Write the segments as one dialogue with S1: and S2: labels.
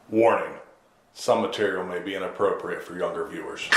S1: Warning, some material may be inappropriate for younger viewers.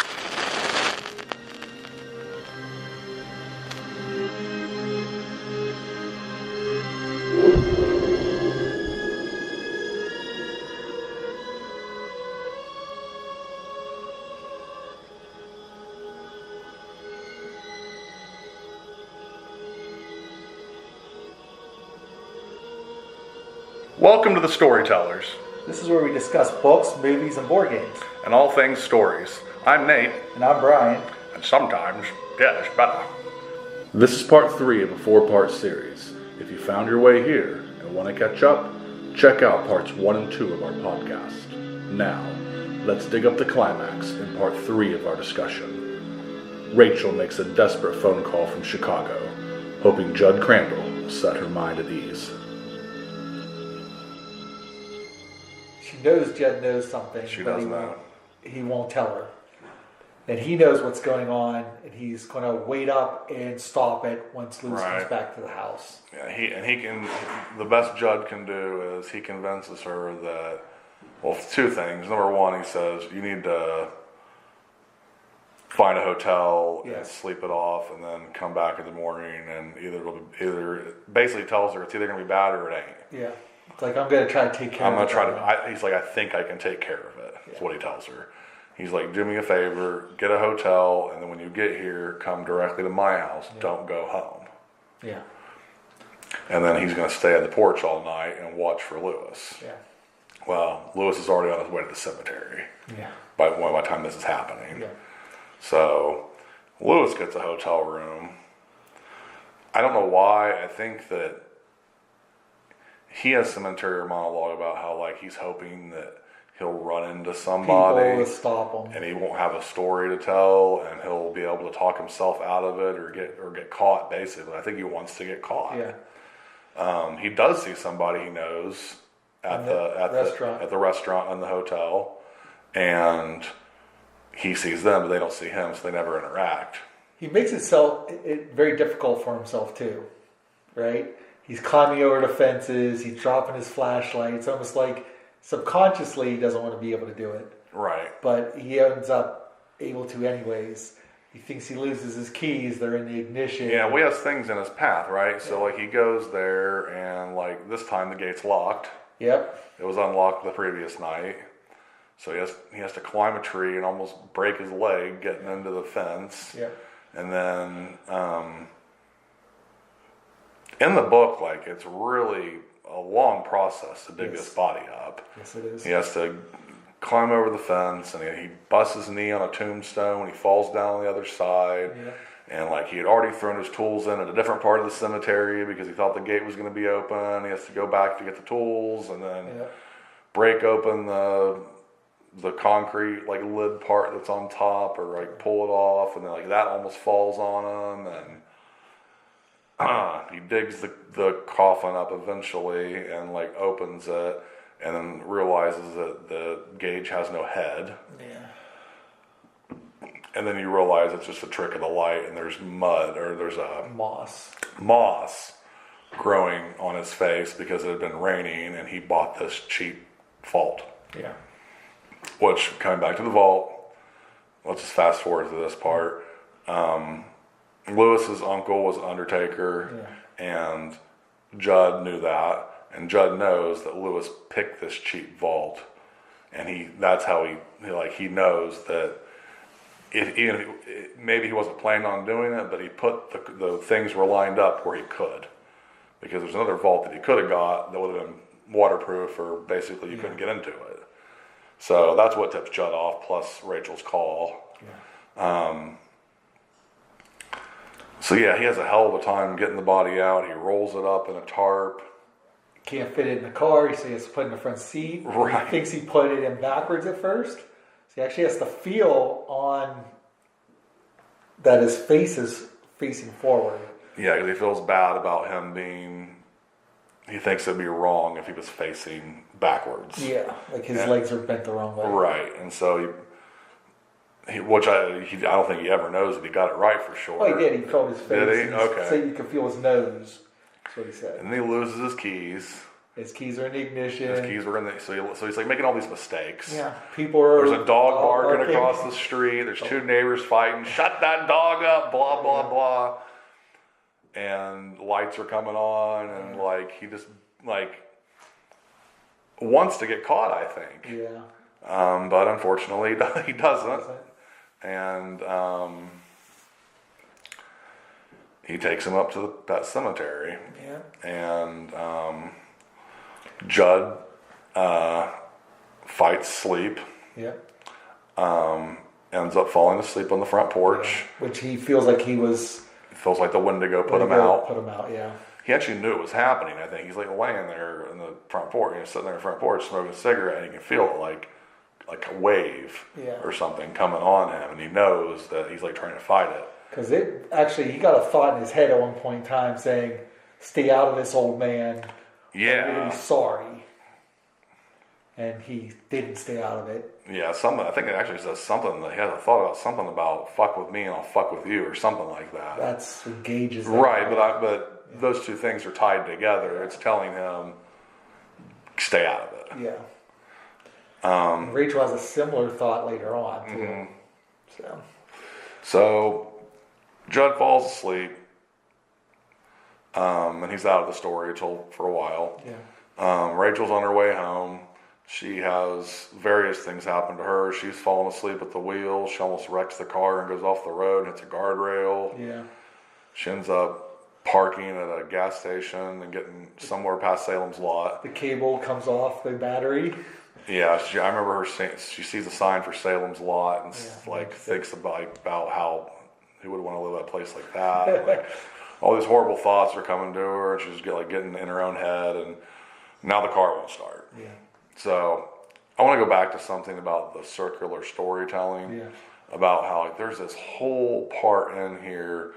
S1: Welcome to the Storytellers,
S2: This is where we discuss books, movies, and board games.
S1: and all things stories. I'm Nate,
S2: And I'm Brian.
S1: and sometimes it's better. This is part 3 of a 4-part series. If you found your way here and want to catch up, check out parts 1 and 2 of our podcast. Now, let's dig up the climax in part 3 of our discussion. Rachel makes a desperate phone call from Chicago, hoping Judd Crandall will set her mind at ease.
S2: She knows Jed knows something,
S1: She
S2: but
S1: does know.
S2: he won't tell her. And he knows what's going on, and he's going to wait up and stop it once Luz comes
S1: Right.
S2: back to the house.
S1: Yeah, he can. The best Judd can do is he convinces her that, well, two things. Number one, he says you need to find a hotel and
S2: Yes.
S1: sleep it off, and then come back in the morning and either basically tells her it's either gonna be bad or it ain't.
S2: Yeah. It's like, I'm going to try to take care
S1: I'm
S2: of
S1: gonna
S2: it.
S1: try to. He's like, I think I can take care of it. That's
S2: Yeah.
S1: what he tells her. He's like, do me a favor, get a hotel, and then when you get here, come directly to my house.
S2: Yeah.
S1: Don't go home.
S2: Yeah.
S1: And then he's going to stay on the porch all night and watch for Lewis.
S2: Yeah.
S1: Well, Lewis is already on his way to the cemetery
S2: Yeah.
S1: by the time this is happening.
S2: Yeah.
S1: So Lewis gets a hotel room. I don't know why. I think that he has some interior monologue about how like he's hoping that he'll run into somebody
S2: People will stop him.
S1: and he won't have a story to tell and he'll be able to talk himself out of it or get caught. Basically, I think he wants to get caught.
S2: Yeah.
S1: He does see somebody he knows at the restaurant and the hotel, and he sees them, but they don't see him, so they never interact.
S2: He makes it very difficult for himself, too. Right? He's climbing over the fences. He's dropping his flashlight. It's almost like subconsciously he doesn't want to be able to do it.
S1: Right.
S2: But he ends up able to anyways. He thinks he loses his keys. They're in the ignition.
S1: Yeah, well, he has things in his path, right? So, like, he goes there, and, like, this time the gate's locked.
S2: Yep.
S1: It was unlocked the previous night. So he has to climb a tree and almost break his leg getting into the fence.
S2: Yep.
S1: And then, in the book, like, it's really a long process to dig
S2: Yes.
S1: this body up.
S2: Yes, it is.
S1: He has to climb over the fence, and he busts his knee on a tombstone. He falls down on the other side.
S2: Yeah.
S1: And like he had already thrown his tools in at a different part of the cemetery because he thought the gate was going to be open. He has to go back to get the tools and then
S2: Yeah.
S1: break open the concrete like lid part that's on top, or like pull it off, and then like that almost falls on him, and he digs the coffin up eventually and like opens it, and then realizes that the gauge has no head.
S2: Yeah.
S1: And then you realize it's just a trick of the light, and there's mud, or there's a moss growing on his face because it had been raining, and he bought this cheap vault.
S2: Yeah.
S1: Which, coming back to the vault, let's just fast forward to this part. Lewis's uncle was an undertaker, and Judd knew that, and Judd knows that Lewis picked this cheap vault, and that's how he knows that maybe he wasn't planning on doing it, but he put the things were lined up where he could, because there's another vault that he could have got that would have been waterproof, or basically you couldn't get into it. So that's what tips Judd off, plus Rachel's call.
S2: Yeah.
S1: So yeah, he has a hell of a time getting the body out. He rolls it up in a tarp.
S2: Can't fit it in the car, so he has to put it in the front seat.
S1: Right.
S2: He thinks he put it in backwards at first. So he actually has to feel on that his face is facing forward.
S1: Yeah, because he feels bad about him he thinks it'd be wrong if he was facing backwards.
S2: Yeah, like his legs are bent the wrong way.
S1: Right, and so I don't think he ever knows that he got it right for sure.
S2: Oh, he did. He felt his face.
S1: Did he? Okay.
S2: So you could feel his nose. That's what he said.
S1: And then he loses his keys.
S2: His keys are in the ignition.
S3: His keys were in the... So he's like making all these mistakes.
S2: Yeah. People are...
S3: There's a dog barking across the street. There's two neighbors fighting. Shut that dog up, blah, blah, blah. And lights are coming on. And, like, he just, like, wants to get caught, I think.
S2: Yeah.
S3: But unfortunately, he doesn't. And he takes him up to the Pet Sematary.
S2: Yeah.
S3: And Judd fights sleep.
S2: Yeah.
S3: Ends up falling asleep on the front porch.
S2: Yeah. Which he feels like he was...
S3: Feels like the Wendigo put him out.
S2: Put him out, yeah.
S3: He actually knew it was happening, I think. He's like laying there in the front porch, sitting there in the front porch smoking a cigarette, and he can feel it like a wave or something coming on him, and he knows that he's like trying to fight it.
S2: Because he got a thought in his head at one point in time saying, "Stay out of this, old man.
S3: Yeah.
S2: I'm going to be sorry." And he didn't stay out of it.
S3: Yeah, I think it actually says something that he has a thought about something about fuck with me and I'll fuck with you or something like that.
S2: That's what gauges that.
S3: Right, but those two things are tied together. It's telling him stay out of it.
S2: Yeah. Rachel has a similar thought later on too.
S3: So Judd falls asleep, and he's out of the story for a while.
S2: Yeah.
S3: Rachel's on her way home. She has various things happen to her. She's fallen asleep at the wheel. She almost wrecks the car and goes off the road and hits a guardrail.
S2: Yeah.
S3: She ends up parking at a gas station and getting somewhere past Salem's Lot.
S2: The cable comes off the battery.
S3: Yeah, I remember her saying she sees a sign for Salem's Lot and thinks about how who would want to live at a place like that. Like, all these horrible thoughts are coming to her, and she's getting in her own head, and now the car won't start.
S2: Yeah.
S3: So I want to go back to something about the circular storytelling.
S2: Yeah.
S3: About how there's this whole part in here,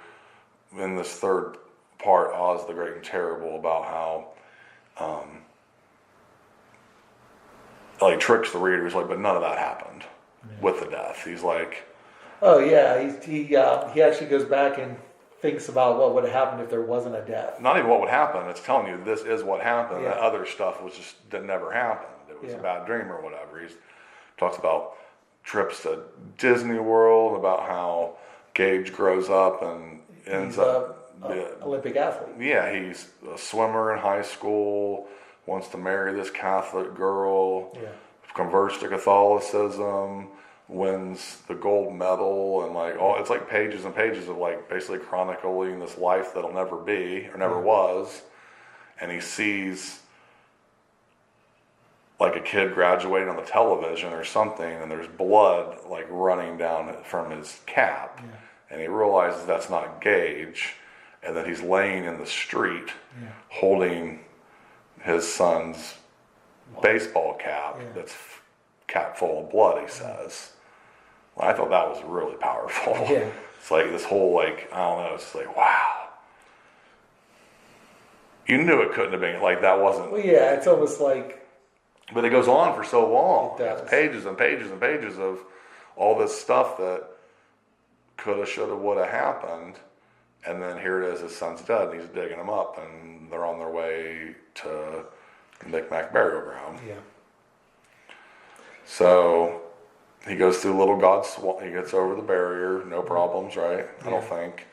S3: in this third part, Oz the Great and Terrible, about how tricks the reader. He's like, but none of that happened with the death. He's like,
S2: oh yeah, he actually goes back and thinks about what would have happened if there wasn't a death.
S3: Not even what would happen. It's telling you this is what happened.
S2: Yeah.
S3: That other stuff was just that never happened. It was a bad dream or whatever. He talks about trips to Disney World, about how Gage grows up and ends up
S2: Olympic athlete.
S3: Yeah, he's a swimmer in high school, wants to marry this Catholic girl, converts to Catholicism, wins the gold medal, and it's like pages and pages of basically chronicling this life that'll never be or never was. And he sees like a kid graduating on the television or something, and there's blood running down from his cap, and he realizes that's not Gage, and that he's laying in the street holding his son's baseball cap that's cap full of blood, he says. Well, I thought that was really powerful.
S2: Yeah.
S3: It's like this whole I don't know, it's like, wow. You knew it couldn't have been that wasn't.
S2: Well, yeah, it's almost like.
S3: But it goes on for so long.
S2: It does.
S3: It's pages and pages and pages of all this stuff that coulda, shoulda, woulda happened. And then here it is, his son's dead, and he's digging him up, and they're on their way to Micmac burial ground.
S2: Yeah.
S3: So he goes through Little God's Swamp. He gets over the barrier, no problems, right? I don't think.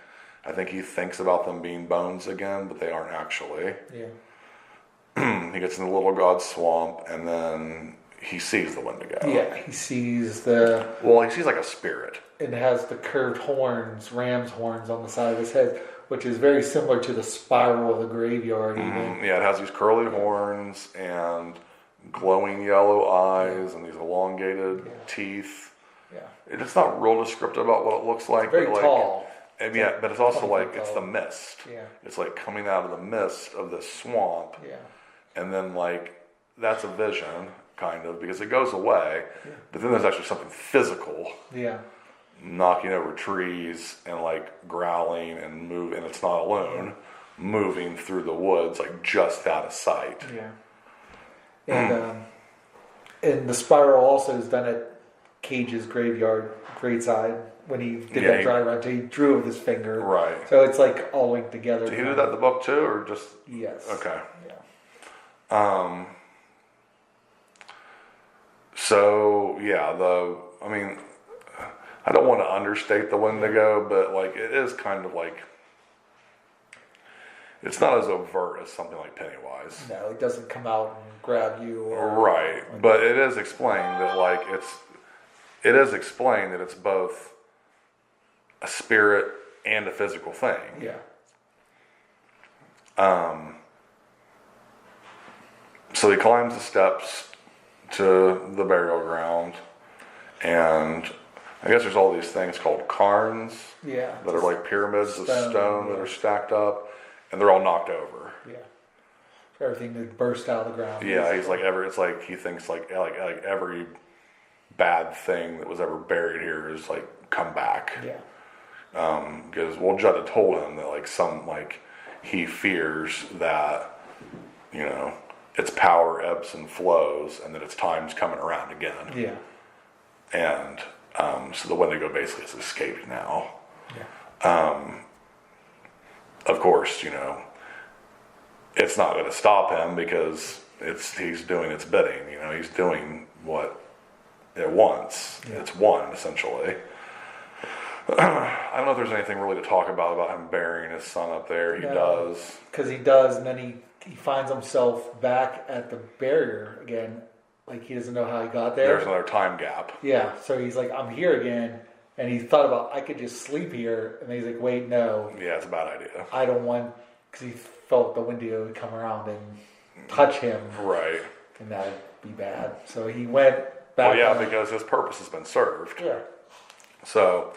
S3: I think he thinks about them being bones again, but they aren't actually.
S2: Yeah.
S3: He gets in the Little God's Swamp, and then he sees the Wendigo.
S2: Yeah, he sees
S3: he sees like a spirit.
S2: It has the curved horns, ram's horns on the side of his head, which is very similar to the spiral of the graveyard. Even.
S3: Yeah, it has these curly horns and glowing yellow eyes and these elongated teeth.
S2: Yeah.
S3: It's not real descriptive about what it looks like.
S2: It's very tall.
S3: But it's also it's the mist.
S2: Yeah.
S3: It's coming out of the mist of this swamp.
S2: Yeah.
S3: And then that's a vision, kind of, because it goes away. Yeah. But then there's actually something physical.
S2: Yeah.
S3: Knocking over trees and growling and move, and it's not alone, moving through the woods just out of sight.
S2: Yeah. And the spiral also is done at Cage's graveside when he did that dry run. He drew with his finger.
S3: Right.
S2: So it's all linked together.
S3: Did he do that in the book too, or just?
S2: Yes.
S3: Okay. So yeah, I don't want to understate the Wendigo, but like it is kind of like it's not as overt as something like Pennywise.
S2: No, it doesn't come out and grab you.
S3: Right, but it is explained that like it is explained that it's both a spirit and a physical thing.
S2: Yeah.
S3: So he climbs the steps to the burial ground, and I guess there's all these things called cairns that are like pyramids of stone that are stacked up, and they're all knocked over.
S2: Yeah. For everything to burst out of the ground.
S3: Yeah, he's like it's like he thinks like every bad thing that was ever buried here is like come back.
S2: Yeah.
S3: Because Judd had told him that like he fears that its power ebbs and flows, and that its time's coming around again.
S2: Yeah.
S3: And so the Wendigo basically has escaped now.
S2: Yeah.
S3: Of course, it's not going to stop him because he's doing its bidding. He's doing what it wants.
S2: Yeah.
S3: It's one essentially. I don't know if there's anything really to talk about him burying his son up there. He does.
S2: Because he does, and then he finds himself back at the barrier again. Like, he doesn't know how he got there.
S3: There's another time gap.
S2: Yeah, so he's like, I'm here again. And he thought about, I could just sleep here. And then he's like, wait, no.
S3: Yeah, it's a bad idea.
S2: I don't want, because he felt the Wendigo would come around and touch him.
S3: Right.
S2: And that would be bad. So he went back.
S3: Well, yeah, because his purpose has been served.
S2: Yeah.
S3: So,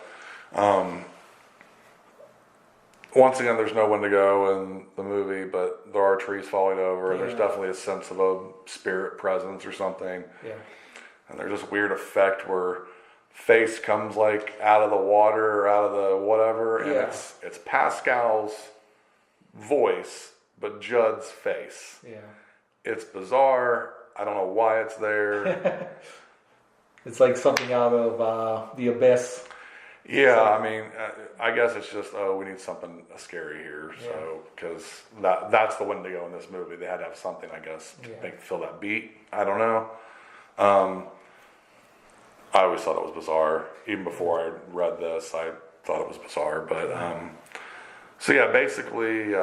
S3: once again, there's no Wendigo in the movie, but there are trees falling over, and there's definitely a sense of a spirit presence or something.
S2: Yeah.
S3: And there's this weird effect where face comes like out of the water or out of the whatever, and it's Pascal's voice, but Judd's face.
S2: Yeah.
S3: It's bizarre. I don't know why it's there.
S2: It's like something out of The Abyss.
S3: Yeah, I mean, I guess it's just, we need something scary here. So, because that's the Wendigo in this movie. They had to have something, I guess, to make feel that beat. I don't know. I always thought it was bizarre. Even before I read this, I thought it was bizarre. But, so yeah, basically,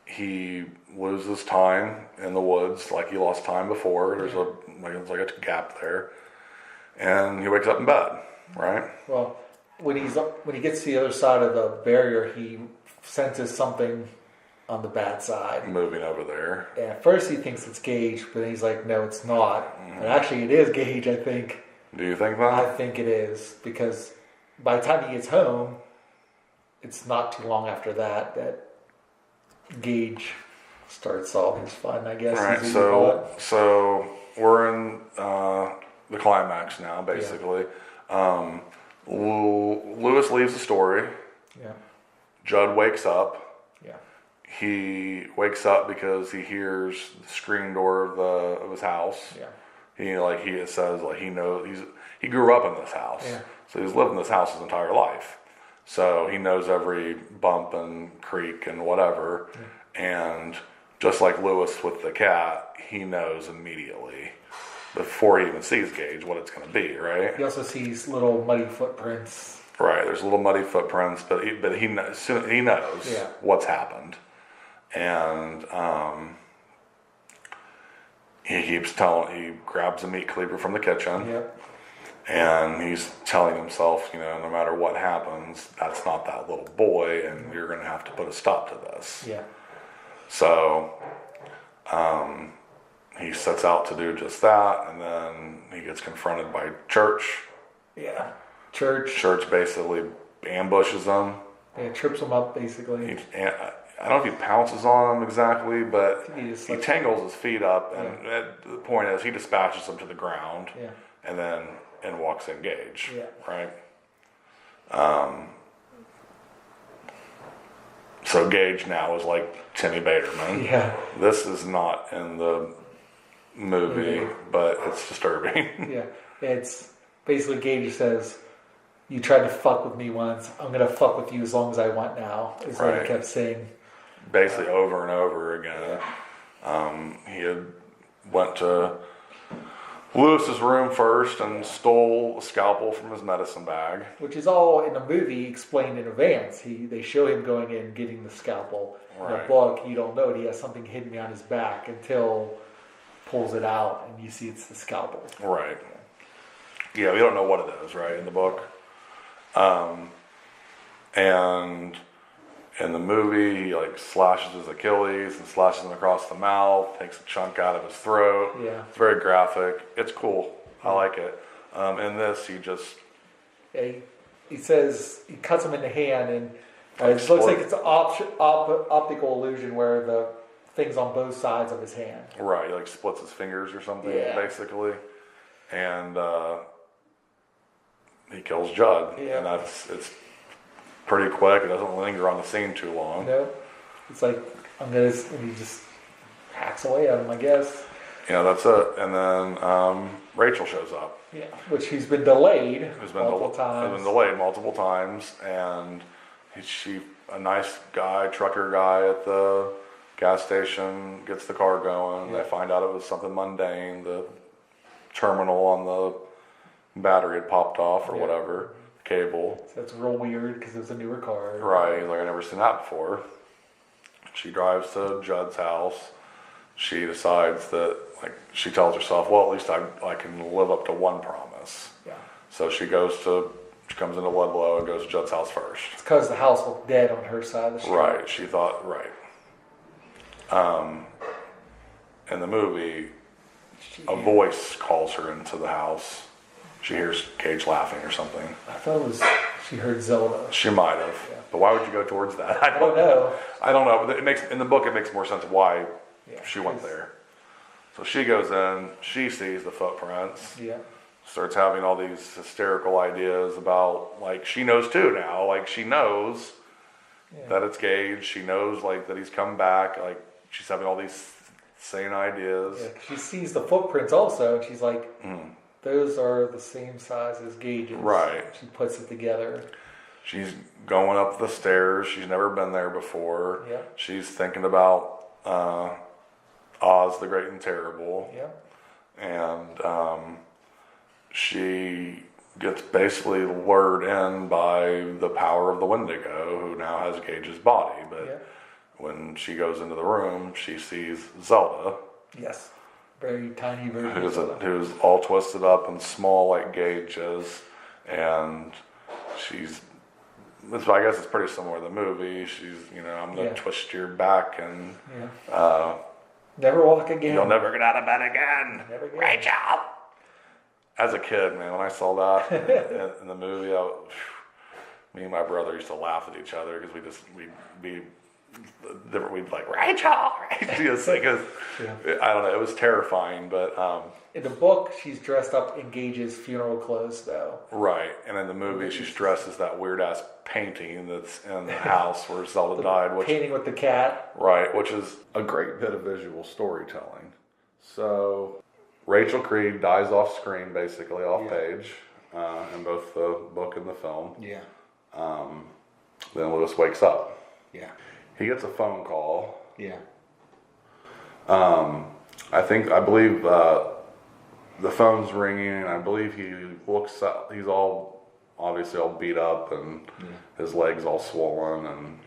S3: he loses time in the woods like he lost time before. There's like a gap there. And he wakes up in bed. Right.
S2: Well, when he gets to the other side of the barrier, he senses something on the bad side
S3: moving over there.
S2: And at first he thinks it's Gage, but then he's like, no, it's not. And actually, it is Gage. I think.
S3: Do you think that?
S2: I think it is, because by the time he gets home, it's not too long after that Gage starts all his fun. I guess.
S3: Right. So we're in the climax now, basically. Yeah. Lewis leaves the story.
S2: Yeah. Judd
S3: wakes up.
S2: Yeah.
S3: He wakes up because he hears the screen door of his house.
S2: Yeah.
S3: He says he knows he grew up in this house.
S2: Yeah.
S3: So he's lived in this house his entire life. So he knows every bump and creak and whatever. Yeah. And just like Lewis with the cat, he knows immediately, before he even sees Gage, what it's going to be, right?
S2: He also sees little muddy footprints.
S3: Right, there's little muddy footprints, but he knows what's happened. And he grabs a meat cleaver from the kitchen.
S2: Yep.
S3: And he's telling himself, no matter what happens, that's not that little boy, and you're going to have to put a stop to this.
S2: Yeah.
S3: So, he sets out to do just that, and then he gets confronted by Church.
S2: Yeah. Church
S3: basically ambushes him.
S2: Yeah, trips him up, basically.
S3: I don't know if he pounces on him exactly, but he tangles his feet up, and the point is he dispatches him to the ground, and then walks in Gage, right? So Gage now is like Timmy Baterman.
S2: Yeah.
S3: This is not in the movie, but it's disturbing.
S2: Yeah. It's basically Gage says, you tried to fuck with me once, I'm going to fuck with you as long as I want now, is what he kept saying.
S3: Basically over and over again. He had went to Lewis's room first and stole a scalpel from his medicine bag.
S2: Which is all in the movie explained in advance. They show him going in and getting the scalpel.
S3: Right.
S2: In the book, you don't know it. He has something hidden behind his back until pulls it out and you see it's the scalpel.
S3: Right. Yeah, we don't know what it is, right, in the book. And in the movie, he like slashes his Achilles and slashes him across the mouth, takes a chunk out of his throat.
S2: Yeah.
S3: It's very graphic. It's cool. I like it. In this, he just...
S2: Yeah, he says he cuts him in the hand, and it looks like it's an optical illusion where the thing's on both sides of his hand.
S3: Right, he like splits his fingers or something, basically. And he kills Judd.
S2: Yeah.
S3: And it's pretty quick. It doesn't linger on the scene too long.
S2: No, it's like and he just hacks away at him, I guess.
S3: Yeah, that's it. And then Rachel shows up.
S2: Yeah, which he's been delayed multiple times.
S3: Has been delayed multiple times, and a nice guy, trucker guy at the gas station gets the car going.
S2: Yeah.
S3: They find out it was something mundane. The terminal on the battery had popped off or whatever. Cable.
S2: So it's real weird because it was a newer car.
S3: Right, like I've never seen that before. She drives to Judd's house. She decides that, like, she tells herself, well, at least I can live up to one promise.
S2: Yeah.
S3: So she comes into Ludlow and goes to Judd's house first.
S2: It's because the house looked dead on her side of the street.
S3: Right, she thought, right. In the movie, a voice calls her into the house. She hears Cage laughing or something.
S2: I thought it was she heard Zelda.
S3: She might have. Yeah. But why would you go towards that?
S2: I don't know.
S3: I don't know. But in the book, it makes more sense why she went there. So she goes in. She sees the footprints.
S2: Yeah.
S3: Starts having all these hysterical ideas about, like, she knows too now. Like, she knows that it's Gage. She knows, like, that he's come back. Like, she's having all these sane ideas.
S2: Yeah, she sees the footprints also, and she's like, those are the same size as Gage's.
S3: Right.
S2: She puts it together.
S3: She's going up the stairs. She's never been there before.
S2: Yeah.
S3: She's thinking about Oz the Great and Terrible.
S2: Yeah.
S3: And she gets basically lured in by the power of the Wendigo, who now has Gage's body. But when she goes into the room, she sees Zelda.
S2: Yes. Very tiny version of Zelda.
S3: Who's all twisted up and small like Gage is. And I guess it's pretty similar to the movie. She's, I'm going to twist your back and...
S2: never walk again.
S3: You'll never get out of bed again.
S2: Never again.
S3: Rachel! As a kid, man, when I saw that in the movie, me and my brother used to laugh at each other because we'd be different. We'd like, Rachel! Because I don't know, it was terrifying, but...
S2: in the book, she's dressed up in Gage's funeral clothes, though.
S3: Right, and in the movie, she's dressed as that weird-ass painting that's in the house where Zelda died.
S2: Painting with the cat.
S3: Right, which is
S1: a great bit of visual storytelling. So, Rachel Creed dies off screen, basically, off page, in both the book and the film.
S2: Yeah.
S1: Then Lewis wakes up.
S2: Yeah.
S1: He gets a phone call.
S2: Yeah.
S1: I believe the phone's ringing, and I believe he looks up. He's obviously all beat up, and his legs all swollen, and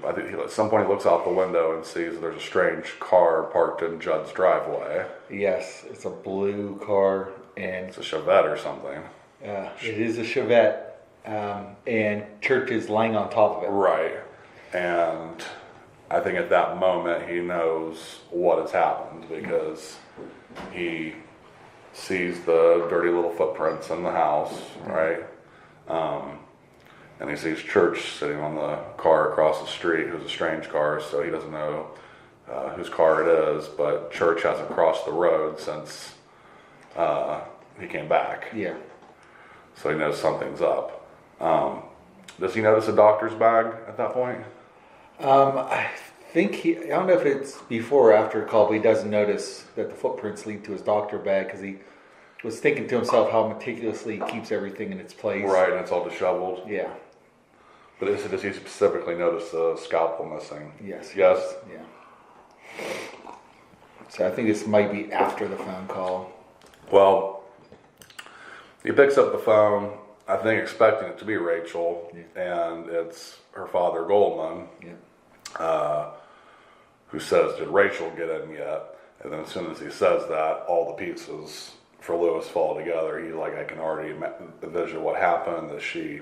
S1: I think at some point he looks out the window and sees there's a strange car parked in Judd's driveway.
S2: Yes, it's a blue car, and
S1: it's a Chevette or something.
S2: It is a Chevette, and Church is lying on top of it.
S1: Right, and I think at that moment he knows what has happened because he sees the dirty little footprints in the house, right? And he sees Church sitting on the car across the street, who's a strange car, so he doesn't know whose car it is, but Church hasn't crossed the road since he came back.
S2: Yeah.
S1: So he knows something's up. Does he notice a doctor's bag at that point?
S2: I think I don't know if it's before or after a call, but he doesn't notice that the footprints lead to his doctor bag because he was thinking to himself how meticulously he keeps everything in its place.
S1: Right, and it's all disheveled.
S2: Yeah.
S1: But does he specifically notice the scalpel missing?
S2: Yes.
S1: Yes?
S2: Yeah. So I think this might be after the phone call.
S3: Well, he picks up the phone, I think expecting it to be Rachel, and it's her father, Goldman, who says, "Did Rachel get in yet?" And then as soon as he says that, all the pieces for Lewis fall together. He's like, I can already envision what happened, that she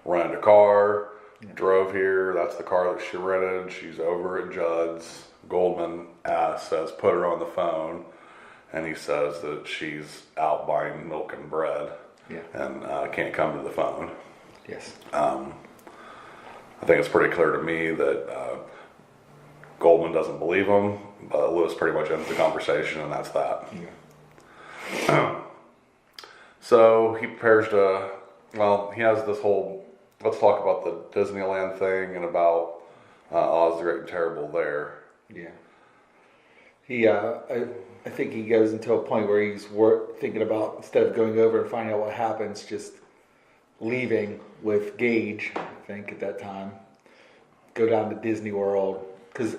S3: rented a car, drove here, that's the car that she rented, she's over at Judd's. Goldman says, put her on the phone, and he says that she's out buying milk and bread and can't come to the phone.
S2: Yes.
S3: I think it's pretty clear to me that Goldman doesn't believe him, but Lewis pretty much ends the conversation, and that's that. So he prepares to, he has this whole, let's talk about the Disneyland thing and about Oz the Great and Terrible there.
S2: Yeah. He, I think he goes into a point where he's thinking about, instead of going over and finding out what happens, just leaving with Gage, I think, at that time. Go down to Disney World. Because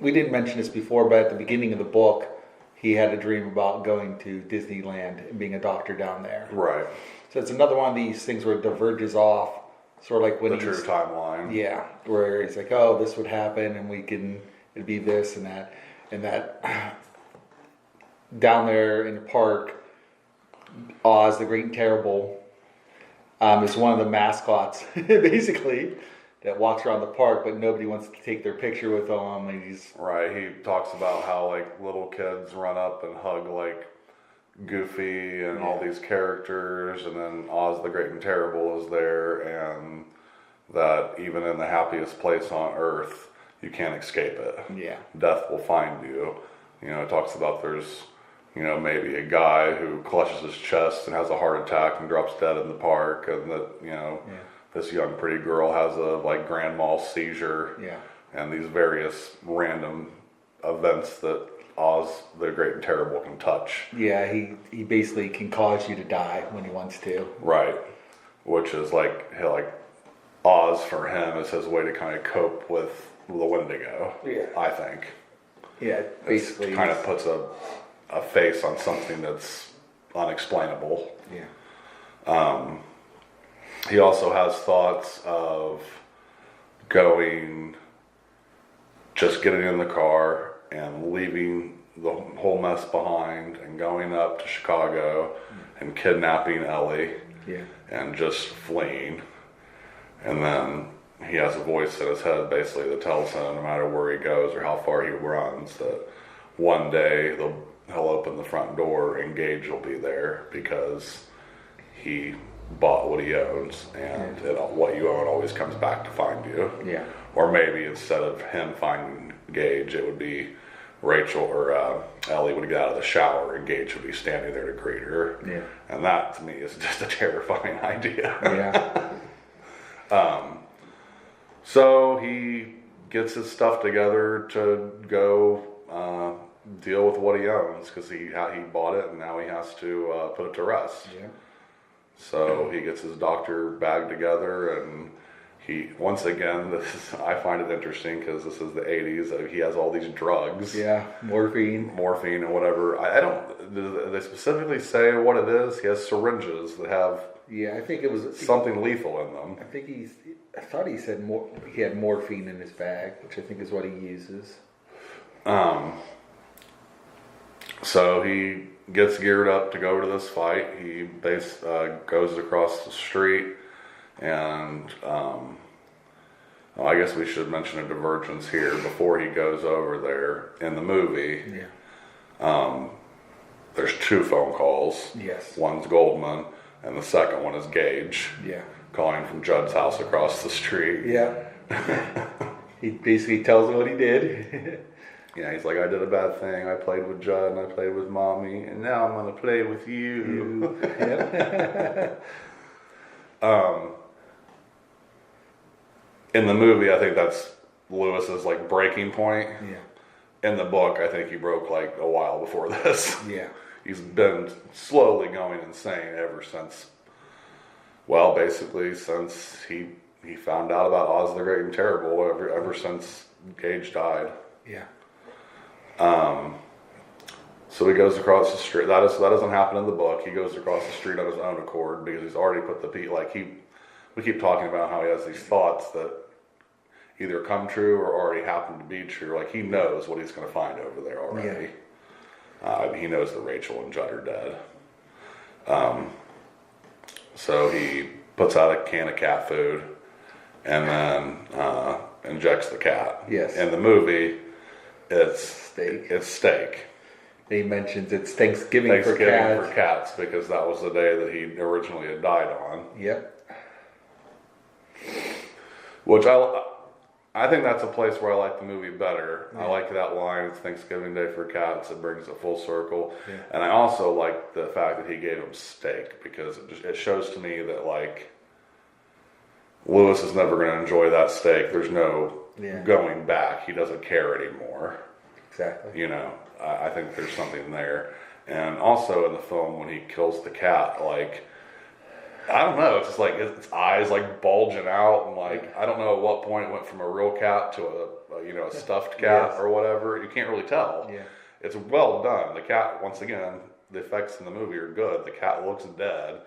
S2: we didn't mention this before, but at the beginning of the book, he had a dream about going to Disneyland and being a doctor down there.
S3: Right.
S2: So it's another one of these things where it diverges off, sort of like when
S3: the true timeline.
S2: Yeah, where he's like, oh, this would happen, and it'd be this and that. And that down there in the park, Oz the Great and Terrible is one of the mascots, basically, that walks around the park, but nobody wants to take their picture with him. And
S3: right. He talks about how like little kids run up and hug like Goofy and all these characters, and then Oz the Great and Terrible is there, and that even in the happiest place on earth, you can't escape it.
S2: Yeah.
S3: Death will find you. It talks about there's, maybe a guy who clutches his chest and has a heart attack and drops dead in the park, and that, this young pretty girl has a like grand mal seizure.
S2: Yeah.
S3: And these various random events that Oz the Great and Terrible can touch.
S2: Yeah, he basically can cause you to die when he wants to.
S3: Right. Which is like Oz for him is his way to kind of cope with the Wendigo. Yeah. I think.
S2: Yeah, basically.
S3: It kind of puts a face on something that's unexplainable.
S2: Yeah.
S3: He also has thoughts of just getting in the car and leaving the whole mess behind and going up to Chicago and kidnapping Ellie and just fleeing. And then he has a voice in his head basically that tells him no matter where he goes or how far he runs, that one day he'll open the front door and Gage will be there because he bought what he owns, and what you own always comes back to find you.
S2: Yeah.
S3: Or maybe instead of him finding Gage, it would be Rachel or Ellie would get out of the shower and Gage would be standing there to greet her. Yeah. And that to me is just a terrifying idea.
S2: Yeah.
S3: So he gets his stuff together to go deal with what he owns because he bought it and now he has to put it to rest.
S2: Yeah.
S3: So he gets his doctor bag together, and he, once again, I find it interesting because this is the 80s. He has all these drugs.
S2: Yeah, morphine
S3: and whatever. I don't, do they specifically say what it is? He has syringes that have
S2: I think it was
S3: something lethal in them.
S2: I thought he said he had morphine in his bag, which I think is what he uses.
S3: So he gets geared up to go to this fight. He goes across the street, and I guess we should mention a divergence here before he goes over there. In the movie, there's two phone calls.
S2: Yes.
S3: One's Goldman, and the second one is Gage.
S2: Yeah.
S3: Calling from Judd's house across the street.
S2: Yeah. He basically tells him what he did.
S3: Yeah, he's like, I did a bad thing. I played with Judd and I played with Mommy, and now I'm going to play with you. In the movie, I think that's Lewis's like breaking point.
S2: Yeah.
S3: In the book, I think he broke like a while before this.
S2: Yeah.
S3: He's been slowly going insane ever since. Well, basically since he found out about Oz the Great and Terrible. Ever since Gage died.
S2: Yeah.
S3: So he goes across the street. That doesn't happen in the book. He goes across the street on his own accord because he's already put we keep talking about how he has these thoughts that either come true or already happen to be true. Like he knows what he's going to find over there already. Yeah. He knows that Rachel and Judd are dead. So he puts out a can of cat food and then injects the cat.
S2: Yes.
S3: In the movie, it's
S2: steak.
S3: It's steak.
S2: He mentions it's Thanksgiving for cats
S3: because that was the day that he originally had died on.
S2: Yep.
S3: Which I think that's a place where I like the movie better. Yeah. I like that line, it's Thanksgiving Day for cats. It brings it full circle. Yeah. And I also like the fact that he gave him steak because it shows to me that like Lewis is never going to enjoy that steak. There's no going back. He doesn't care anymore.
S2: Exactly.
S3: You know, I think there's something there. And also in the film when he kills the cat, like, I don't know, it's just like its eyes like bulging out and like, I don't know at what point it went from a real cat to a stuffed cat or whatever. You can't really tell. Yeah. It's well done. The cat, once again, the effects in the movie are good. The cat looks dead.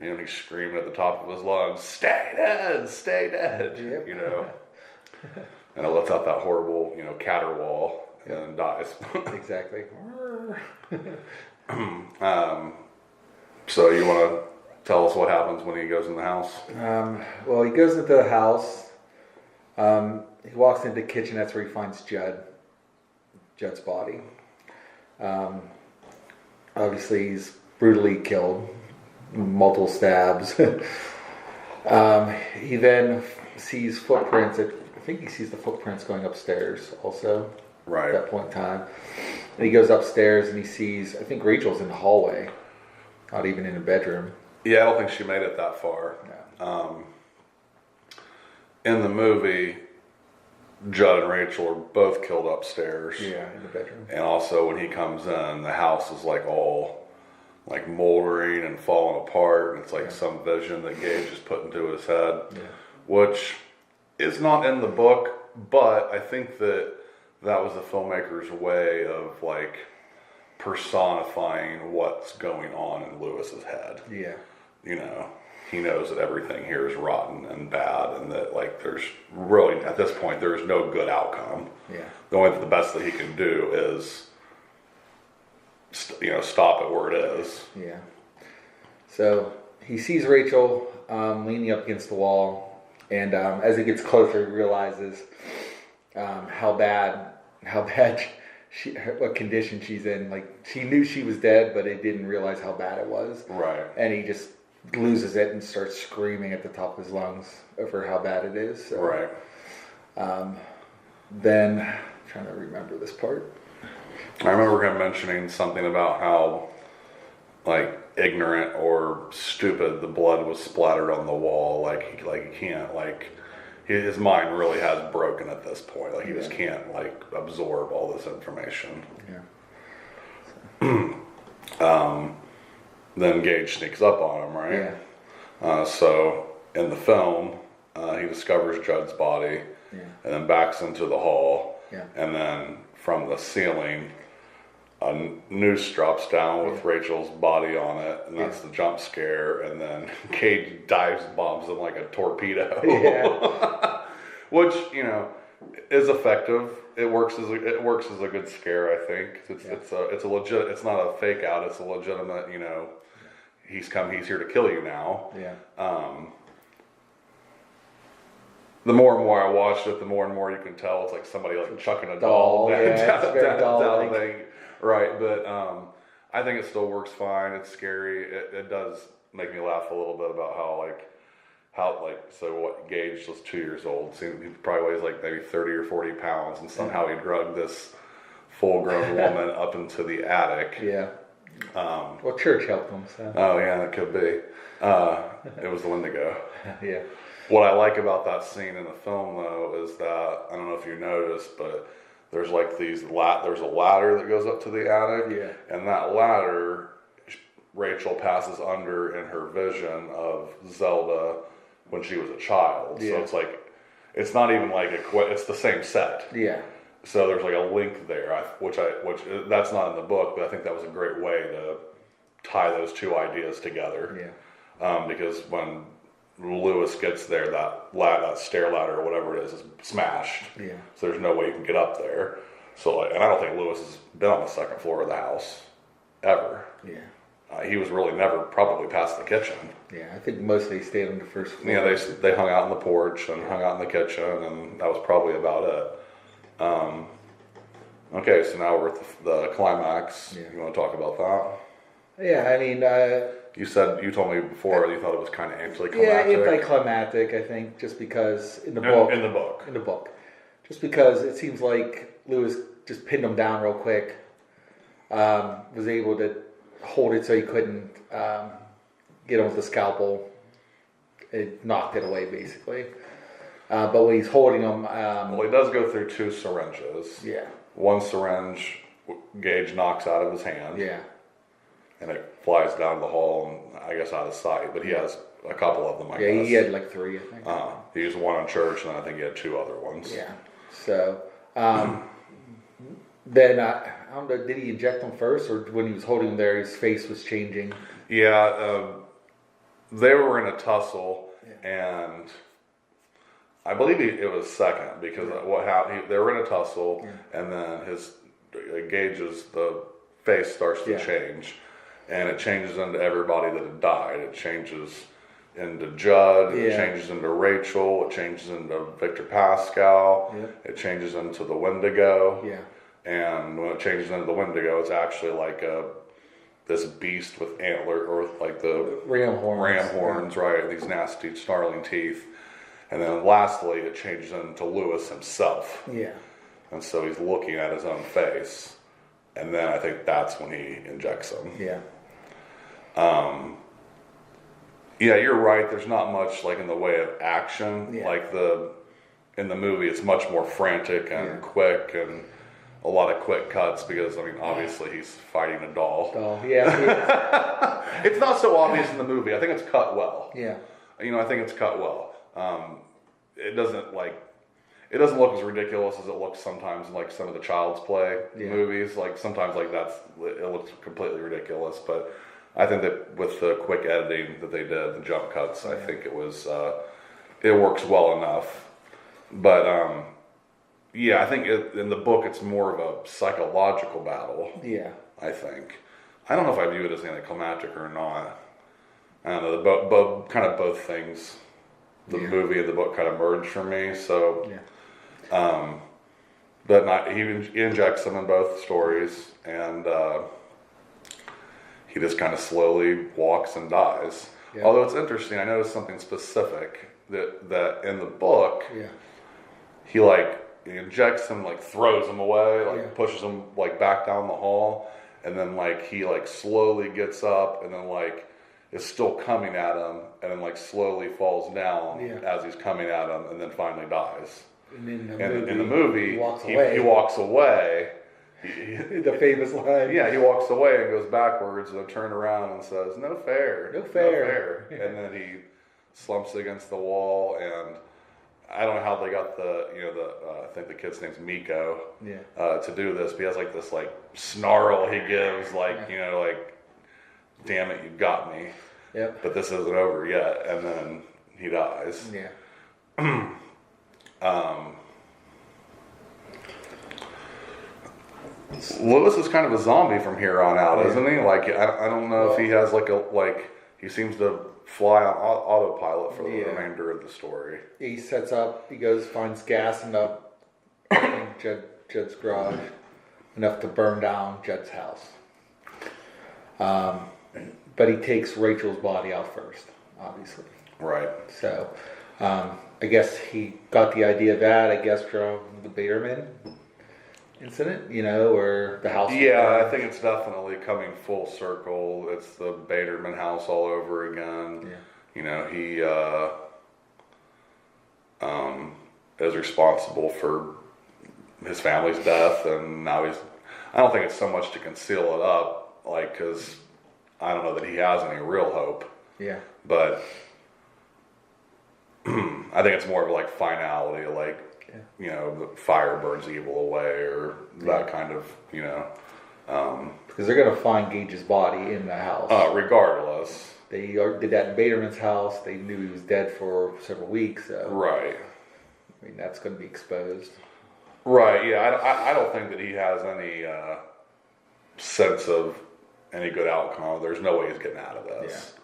S3: You know, he's screaming at the top of his lungs, "Stay dead, stay dead." Yep. You know, and it lets out that horrible, caterwaul and then dies.
S2: Exactly.
S3: So you want to tell us what happens when he goes in the house?
S2: Well, he goes into the house. He walks into the kitchen. That's where he finds Judd's body. Obviously, he's brutally killed. Multiple stabs. He then sees footprints. I think he sees the footprints going upstairs also.
S3: Right.
S2: At that point in time. And he goes upstairs and he sees, I think Rachel's in the hallway. Not even in a bedroom.
S3: Yeah, I don't think she made it that far. No. In the movie, Judd and Rachel are both killed upstairs.
S2: Yeah, in the bedroom.
S3: And also when he comes in, the house is like all like moldering and falling apart, and it's like some vision that Gage has put into his head, which is not in the book, but I think that was the filmmaker's way of like personifying what's going on in Lewis's head.
S2: Yeah.
S3: He knows that everything here is rotten and bad, and that like there's really, at this point, there is no good outcome.
S2: Yeah.
S3: The best that he can do is stop it where it is.
S2: Yeah. So he sees Rachel leaning up against the wall, and as he gets closer, he realizes how bad what condition she's in. Like she knew she was dead, but it didn't realize how bad it was.
S3: Right.
S2: And he just loses it and starts screaming at the top of his lungs over how bad it is. So,
S3: right.
S2: Then I'm trying to remember this part.
S3: I remember him mentioning something about how, like, ignorant or stupid the blood was splattered on the wall. Like he can't, like, his mind really has broken at this point. Like, he just can't, like, absorb all this information.
S2: Yeah.
S3: Then Gage sneaks up on him, right?
S2: Yeah.
S3: So, in the film, he discovers Judd's body and then backs into the hall.
S2: Yeah.
S3: And then from the ceiling, a noose drops down with Rachel's body on it, and that's the jump scare. And then Cage dives bombs him like a torpedo, which is effective. It works as a good scare. I think it's a legit. It's not a fake out. It's a legitimate. He's here to kill you now.
S2: Yeah.
S3: The more and more I watched it, the more and more you can tell it's like somebody like chucking a doll down the thing. Right, but I think it still works fine. It's scary. It does make me laugh a little bit about so what Gage was 2 years old. So he probably weighs like maybe 30 or 40 pounds, and somehow he drugged this full-grown woman up into the attic.
S2: Yeah. Well, church helped him. So.
S3: Oh yeah, it could be. It was the Wendigo.
S2: Yeah.
S3: What I like about that scene in the film, though, is that I don't know if you noticed, but there's like there's a ladder that goes up to the attic, and that ladder, Rachel passes under in her vision of Zelda when she was a child. So it's like, it's not even like it's the same set.
S2: Yeah.
S3: so there's like a link there, which that's not in the book, but I think that was a great way to tie those two ideas together.
S2: Yeah.
S3: Because when Lewis gets there, that stair ladder or whatever it is smashed.
S2: Yeah.
S3: So there's no way you can get up there. So and I don't think Lewis has been on the second floor of the house ever.
S2: Yeah.
S3: He was really never probably past the kitchen.
S2: Yeah, I think mostly stayed on the first floor.
S3: Yeah, they hung out on the porch and hung out in the kitchen, and that was probably about it. Okay, so now we're at the climax.
S2: Yeah.
S3: You want to talk about that?
S2: Yeah, I mean,
S3: You told me before you thought it was kind of anticlimactic.
S2: yeah, anticlimactic, I think, just because in the book, just because it seems like Lewis just pinned him down real quick, was able to hold it so he couldn't get him with the scalpel. It knocked it away, basically. But when he's holding him...
S3: well, he does go through 2 syringes.
S2: Yeah.
S3: One syringe, Gage knocks out of his hand.
S2: Yeah.
S3: And it flies down the hall and I guess out of sight. But he has a couple of them, I guess.
S2: Yeah, he had like 3, I think.
S3: He used one in church, and I think he had 2 other ones.
S2: Yeah. So, then, I don't know, did he inject him first? Or when he was holding him there, his face was changing?
S3: Yeah, they were in a tussle, and I believe it was second, because what happened, they were in a tussle, and then the face starts to change, and it changes into everybody that had died. It changes into Judd, it changes into Rachel, it changes into Victor Pascal, it changes into the Wendigo, and when it changes into the Wendigo, it's actually like this beast with antler, or like the
S2: ram horns,
S3: right? These nasty, snarling teeth. And then lastly, it changes into Lewis himself.
S2: Yeah.
S3: And so he's looking at his own face. And then I think that's when he injects him.
S2: Yeah.
S3: Yeah, you're right. There's not much like in the way of action.
S2: Yeah.
S3: Like in the movie, it's much more frantic and quick, and a lot of quick cuts because, I mean, obviously he's fighting a doll.
S2: Yeah.
S3: It's not so obvious in the movie. I think it's cut well.
S2: Yeah.
S3: I think it's cut well. It doesn't look as ridiculous as it looks sometimes in like some of the Child's Play movies. Like sometimes like it looks completely ridiculous, but I think that with the quick editing that they did, the jump cuts, I think it works well enough. But I think in the book it's more of a psychological battle.
S2: Yeah.
S3: I think. I don't know if I view it as anticlimactic or not. I don't know. Both things. The movie and the book kind of merged for me. So, but he injects them in both stories, and he just kind of slowly walks and dies. Yeah. Although it's interesting, I noticed something specific that in the book, he injects him, throws him away, pushes him back down the hall, and then he slowly gets up, and then is still coming at him, and then slowly falls down as he's coming at him, and then finally dies.
S2: And
S3: in the movie, he walks away.
S2: The famous line.
S3: Yeah, he walks away and goes backwards, and then turns around and says, "No fair,
S2: no fair."
S3: And then he slumps against the wall, and I don't know how they got I think the kid's name's Miko, to do this. But he has this snarl he gives, damn it, you got me.
S2: Yep.
S3: But this isn't over yet, and then he dies.
S2: Yeah.
S3: Lewis is kind of a zombie from here on out, isn't he? I don't know if he has he seems to fly on autopilot for the remainder of the story.
S2: He sets up, he goes, finds gas in the Judd's garage, enough to burn down Judd's house. But he takes Rachel's body out first, obviously.
S3: Right.
S2: So, I guess he got the idea of that, from the Baderman incident, or the house.
S3: Yeah, I think it's definitely coming full circle. It's the Baderman house all over again. Yeah. He is responsible for his family's death, and now I don't think it's so much to conceal it up, because I don't know that he has any real hope.
S2: Yeah.
S3: But I think it's more of finality, the fire burns evil away or that kind of,
S2: Because they're going to find Gage's body in the house.
S3: regardless.
S2: They did that in Baderman's house. They knew he was dead for several weeks. So,
S3: Right.
S2: I mean, that's going to be exposed.
S3: Right, yeah. I don't think that he has any sense of any good outcome. There's no way he's getting out of this. Yeah.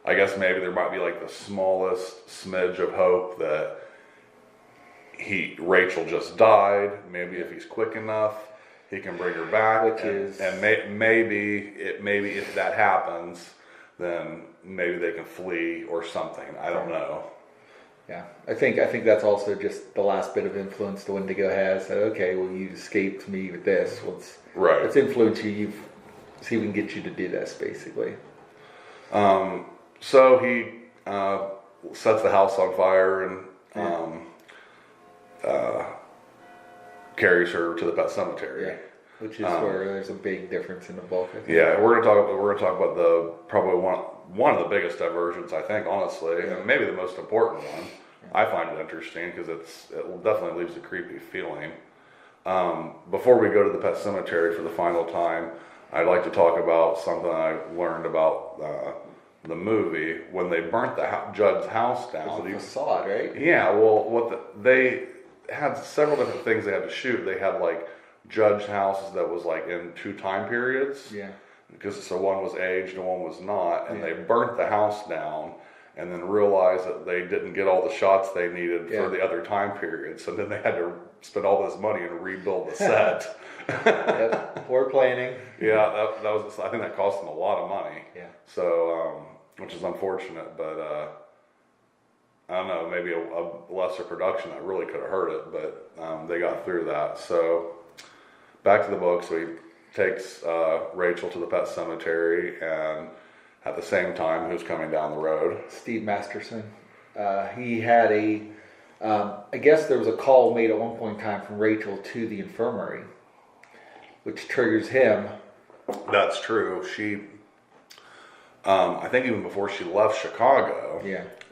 S3: I guess maybe there might be like the smallest smidge of hope that Rachel just died. Maybe if he's quick enough, he can bring her back. Maybe if that happens, then maybe they can flee or something. I don't know.
S2: Yeah, I think that's also just the last bit of influence the Wendigo has. That okay, well you escaped me with this. Let's influence you. See if we can get you to do this, basically.
S3: So he sets the house on fire and carries her to the Pet Sematary.
S2: Yeah, which is where there's a big difference in the book. I think.
S3: Yeah, we're gonna talk about probably one of the biggest diversions, I think, honestly, and maybe the most important one. I find it interesting because it definitely leaves a creepy feeling. Before we go to the Pet Sematary for the final time, I'd like to talk about something I learned about the movie when they burnt the Judd's house down.
S2: The facade, right?
S3: Yeah, well, they had several different things they had to shoot. They had like Judd's houses that was like in 2 time periods.
S2: Yeah.
S3: Because one was aged and one was not, and they burnt the house down, and then realized that they didn't get all the shots they needed for the other time periods. So then they had to spend all this money and rebuild the set.
S2: Yep. Poor planning.
S3: Yeah, that was. I think that cost them a lot of money.
S2: Yeah.
S3: So, which is unfortunate, but I don't know. Maybe a lesser production that really could have hurt it, but they got through that. So back to the book. So he takes Rachel to the Pet Sematary, and at the same time, who's coming down the road?
S2: Steve Masterson. He had I guess there was a call made at one point in time from Rachel to the infirmary, which triggers him.
S3: That's true. She, I think even before she left Chicago,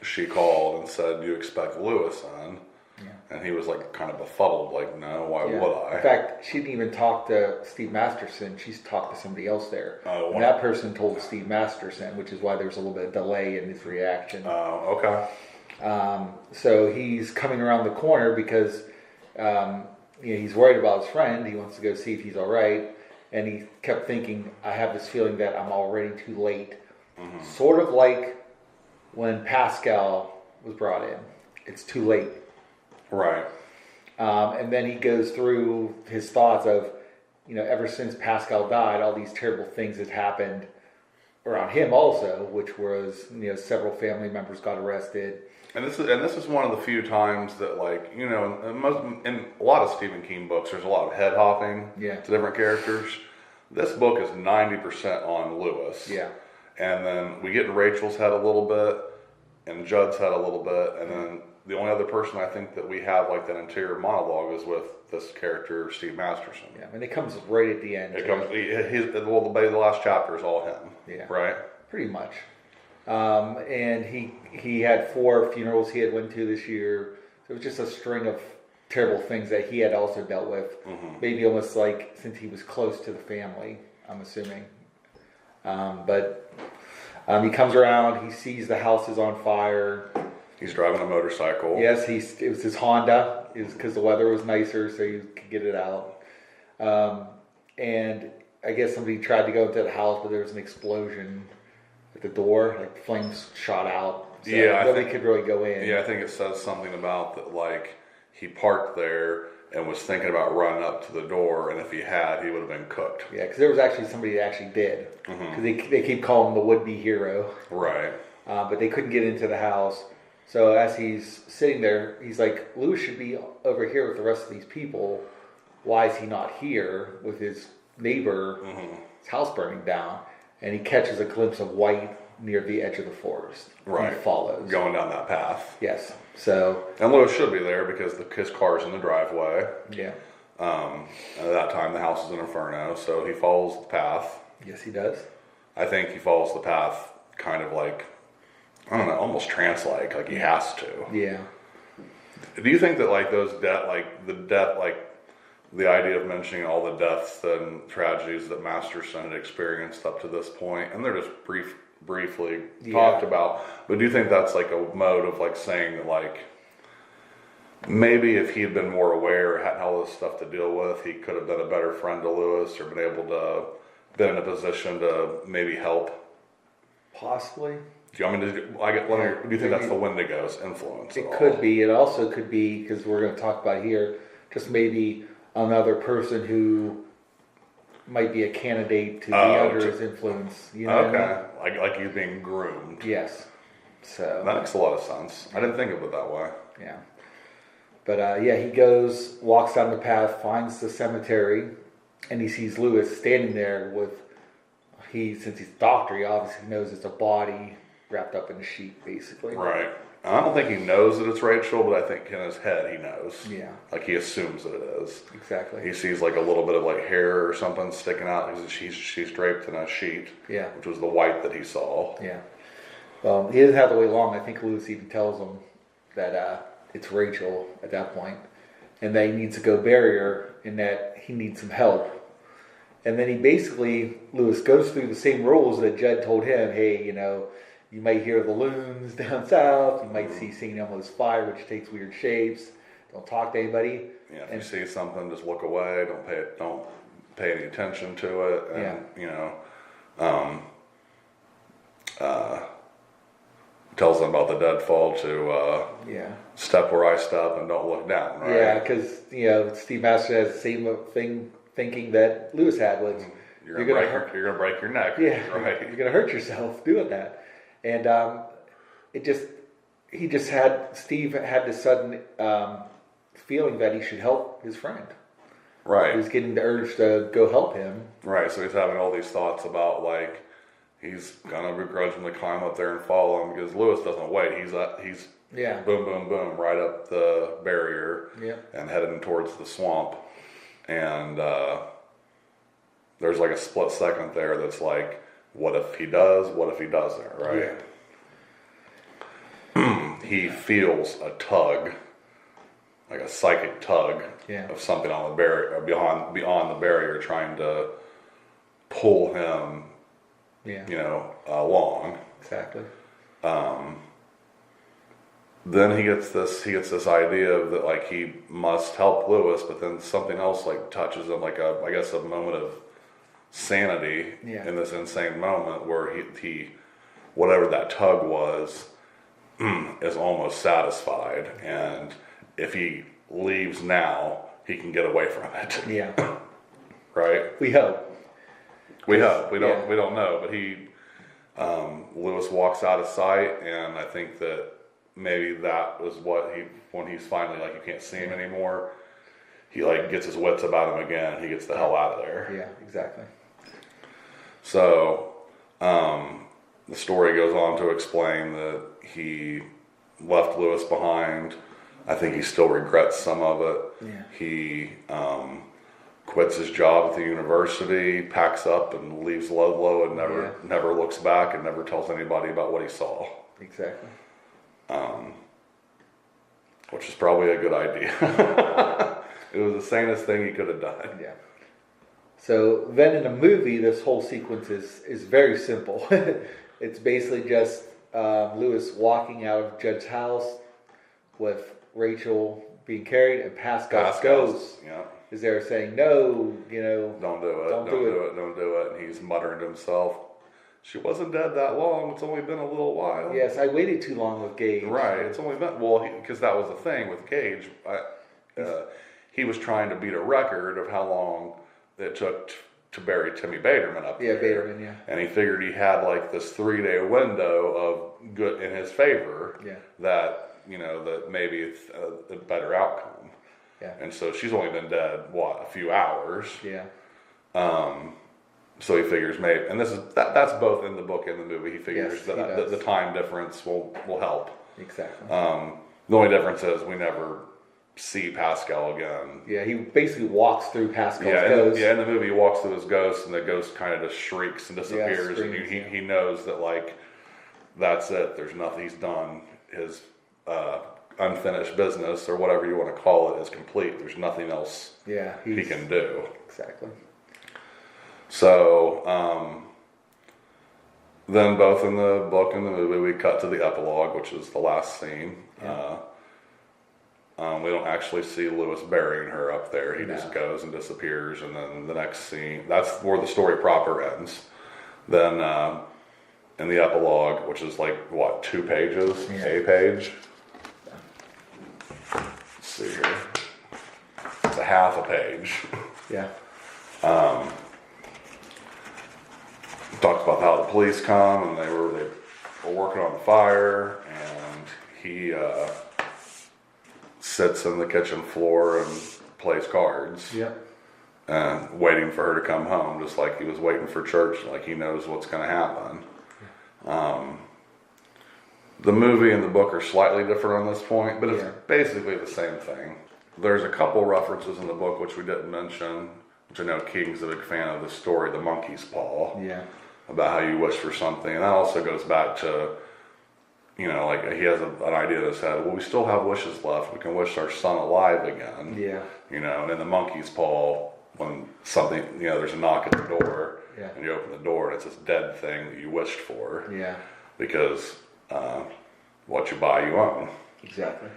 S3: she called and said, "Do you expect Lewis in?" And he was like kind of befuddled, like, "No, why would I?"
S2: In fact, she didn't even talk to Steve Masterson. She's talked to somebody else there.
S3: Oh,
S2: and that person told Steve Masterson, which is why there was a little bit of delay in his reaction.
S3: Oh, okay.
S2: So he's coming around the corner because he's worried about his friend. He wants to go see if he's all right. And he kept thinking, I have this feeling that I'm already too late. Mm-hmm. Sort of like when Pascal was brought in. It's too late.
S3: Right.
S2: And then he goes through his thoughts of, ever since Pascal died, all these terrible things had happened around him also, which was, several family members got arrested.
S3: And this is one of the few times that, like, in a lot of Stephen King books, there's a lot of head hopping to different characters. This book is 90% on Lewis.
S2: Yeah. And
S3: then we get in Rachel's head a little bit, and Judd's head a little bit, and then the only other person I think that we have like that interior monologue is with this character, Steve Masterson.
S2: Yeah, and it comes right at the end.
S3: The last chapter is all him.
S2: Yeah.
S3: Right?
S2: Pretty much. And he had 4 funerals he had went to this year. So it was just a string of terrible things that he had also dealt with. Mm-hmm. Maybe almost like since he was close to the family, I'm assuming. But he comes around, he sees the house is on fire.
S3: He's driving a motorcycle.
S2: Yes, it was his Honda. It was because the weather was nicer, so he could get it out. And I guess somebody tried to go into the house, but there was an explosion at the door. Like flames shot out. So nobody could really go in.
S3: Yeah, I think it says something about that. Like he parked there and was thinking about running up to the door, and if he had, he would have been cooked.
S2: Yeah, because there was actually somebody that actually did. Because they keep calling him the would-be hero.
S3: Right.
S2: But they couldn't get into the house. So as he's sitting there, he's like, Lewis should be over here with the rest of these people. Why is he not here with his neighbor, his house burning down? And he catches a glimpse of white near the edge of the forest.
S3: Right.
S2: He follows.
S3: Going down that path.
S2: Yes. So.
S3: And Lewis should be there because his car's in the driveway.
S2: Yeah.
S3: And at that time, the house is an inferno, so he follows the path.
S2: Yes, he does.
S3: I think he follows the path kind of like, I don't know, almost trance-like he has to.
S2: Yeah.
S3: Do you think that like the idea of mentioning all the deaths and tragedies that Masterson had experienced up to this point, and they're just briefly talked about, but do you think that's like a mode of like saying that like maybe if he had been more aware, hadn't all this stuff to deal with, he could have been a better friend to Lewis or been able to been in a position to maybe help?
S2: Possibly.
S3: Do you think that's the Wendigo's influence?
S2: It could be. It also could be, because we're going to talk about here, just maybe another person who might be a candidate to be under his influence. You know what I mean?
S3: Like he's being groomed.
S2: Yes. So
S3: that makes a lot of sense. I didn't think of it that way.
S2: Yeah. But he walks down the path, finds the cemetery, and he sees Lewis standing there since he's a doctor, he obviously knows it's a body wrapped up in a sheet, basically.
S3: Right. I don't think he knows that it's Rachel, but I think in his head he knows.
S2: Yeah.
S3: Like he assumes that it is.
S2: Exactly.
S3: He sees like a little bit of like hair or something sticking out because she's draped in a sheet.
S2: Yeah.
S3: Which was the white that he saw.
S2: Yeah. Well, he doesn't have to wait long. I think Lewis even tells him that it's Rachel at that point, and that he needs to go bury her, and that he needs some help. And then Lewis goes through the same rules that Judd told him. Hey, you might hear the loons down south. You might see St. Elmo's fire, which takes weird shapes. Don't talk to anybody.
S3: Yeah, if you see something, just look away. Don't pay any attention to it. And, tells them about the deadfall to step where I step and don't look down, right?
S2: Yeah, because, Steve Master has the same thing thinking that Lewis had was
S3: you're gonna break your neck.
S2: Yeah,
S3: right.
S2: You're gonna hurt yourself doing that. And Steve had this sudden feeling that he should help his friend.
S3: Right.
S2: He was getting the urge to go help him.
S3: Right, so he's having all these thoughts about like he's gonna begrudgingly climb up there and follow him because Lewis doesn't wait. He's boom, boom, boom, right up the barrier and heading towards the swamp. And there's like a split second there that's like, what if he does? What if he doesn't? Right? Yeah. He feels a tug, like a psychic tug of something on the barrier, beyond the barrier, trying to pull him, along.
S2: Exactly.
S3: Then he gets this idea of that like he must help Lewis, but then something else like touches him, like a moment of sanity in this insane moment where he whatever that tug was is almost satisfied, and if he leaves now, he can get away from it.
S2: Yeah.
S3: Right?
S2: We hope.
S3: We hope. We don't know, but Lewis walks out of sight, and I think that maybe that was when he's finally like, you can't see him anymore, he like gets his wits about him again. He gets the hell out of there.
S2: Yeah, exactly.
S3: So, the story goes on to explain that he left Lewis behind. I think he still regrets some of it.
S2: Yeah.
S3: He quits his job at the university, packs up and leaves Ludlow and never looks back and never tells anybody about what he saw.
S2: Exactly.
S3: Which is probably a good idea. It was the sanest thing he could have done.
S2: Yeah. So then in a movie, this whole sequence is very simple. It's basically just Lewis walking out of Judd's house with Rachel being carried, and Pascal's ghost is there saying, no,
S3: don't do it. And he's muttering to himself, she wasn't dead that long. It's only been a little while.
S2: Yes, I waited too long with Gage.
S3: Right. It's only been, because that was the thing with Gage. He was trying to beat a record of how long it took to bury Timmy Baderman up there.
S2: Yeah, Baderman, yeah.
S3: And he figured he had like this 3-day window of good in his favor.
S2: Yeah.
S3: That, that maybe it's a better outcome.
S2: Yeah.
S3: And so she's only been dead, a few hours.
S2: Yeah.
S3: So he figures maybe, and that's both in the book and the movie. He figures that the time difference will help.
S2: Exactly.
S3: The only difference is we never see Pascal again.
S2: Yeah, he basically walks through Pascal's ghost.
S3: In the movie he walks through his ghost, and the ghost kind of just shrieks and disappears,
S2: screams,
S3: and he knows that like that's it. There's nothing. He's done. His unfinished business or whatever you want to call it is complete. There's nothing else he can do.
S2: Exactly.
S3: So then both in the book and the movie, we cut to the epilogue, which is the last scene.
S2: Yeah.
S3: We don't actually see Lewis burying her up there. He just goes and disappears, and then the next scene, that's where the story proper ends. Then in the epilogue, which is like, what, 2 pages?
S2: Yeah.
S3: A page? Let's see here. It's a half a page.
S2: Yeah.
S3: Talks about how the police come, and they were working on the fire, and he sits on the kitchen floor and plays cards.
S2: Yep.
S3: And waiting for her to come home, just like he was waiting for church, like he knows what's going to happen. The movie and the book are slightly different on this point, but it's basically the same thing. There's a couple references in the book which we didn't mention, which I know King's a big fan of the story, The Monkey's Paw.
S2: Yeah.
S3: About how you wish for something, and that also goes back to, like he has an idea in his head. Well, we still have wishes left. We can wish our son alive again.
S2: Yeah.
S3: And in the monkey's paw, when something, there's a knock at the door, and you open the door, and it's this dead thing that you wished for.
S2: Yeah.
S3: Because what you buy, you own.
S2: Exactly.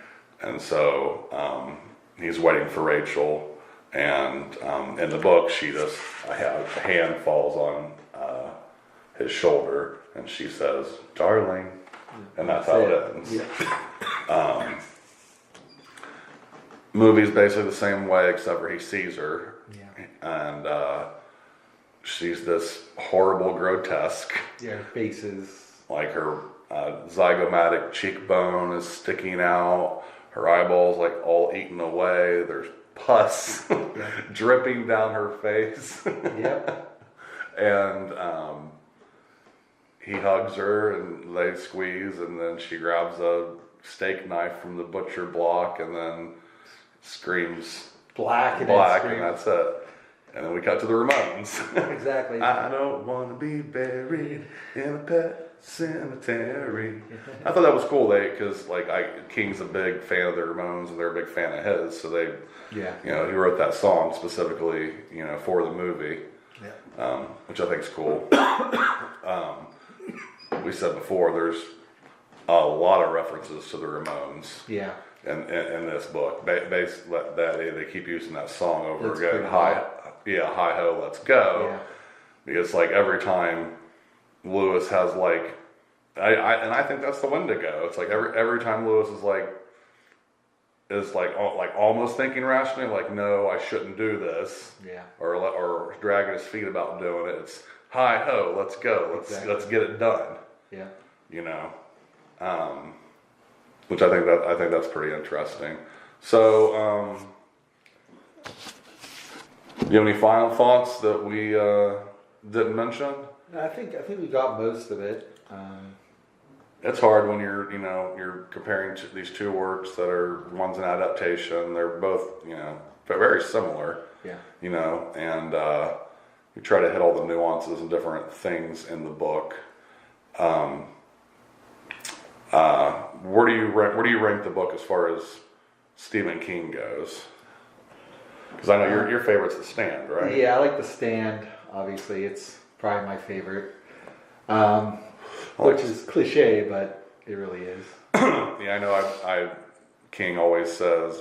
S3: And so he's waiting for Rachel, and in the book, a hand falls on his shoulder, and she says, "Darling," and that's how it ends.
S2: Yeah.
S3: Movie's basically the same way, except for he sees her, and she's this horrible, grotesque.
S2: Yeah, her face is
S3: like her zygomatic cheekbone is sticking out. Her eyeballs like all eaten away. There's pus dripping down her face.
S2: Yep.
S3: And he hugs her and they squeeze, and then she grabs a steak knife from the butcher block and then screams
S2: black,
S3: and that's it. And then we cut to the Ramones.
S2: Exactly.
S3: I don't want to be buried in a pet cemetery. I thought that was cool, because King's a big fan of the Ramones and they're a big fan of his, so they, he wrote that song specifically, for the movie, which I think is cool. We said before, there's a lot of references to the Ramones. Yeah. In this book, they keep using that song over again. Hi ho, let's go. Yeah. Because every time Lewis has I think that's the Wendigo. It's every time Lewis is almost thinking rationally, no, I shouldn't do this. Yeah. Or dragging his feet about doing it. It's hi ho, let's go. Let's get it done. Yeah. Which I think that's pretty interesting. So, do you have any final thoughts that we didn't mention?
S2: I think we got most of it.
S3: It's hard when you're comparing these two works that are, one's an adaptation. They're both very similar. Yeah. And you try to hit all the nuances and different things in the book. Where do you rank the book as far as Stephen King goes? Because I know your favorite's The Stand, right?
S2: Yeah, I like The Stand. Obviously, it's probably my favorite, which is cliche, but it really is.
S3: Yeah, I know. King always says,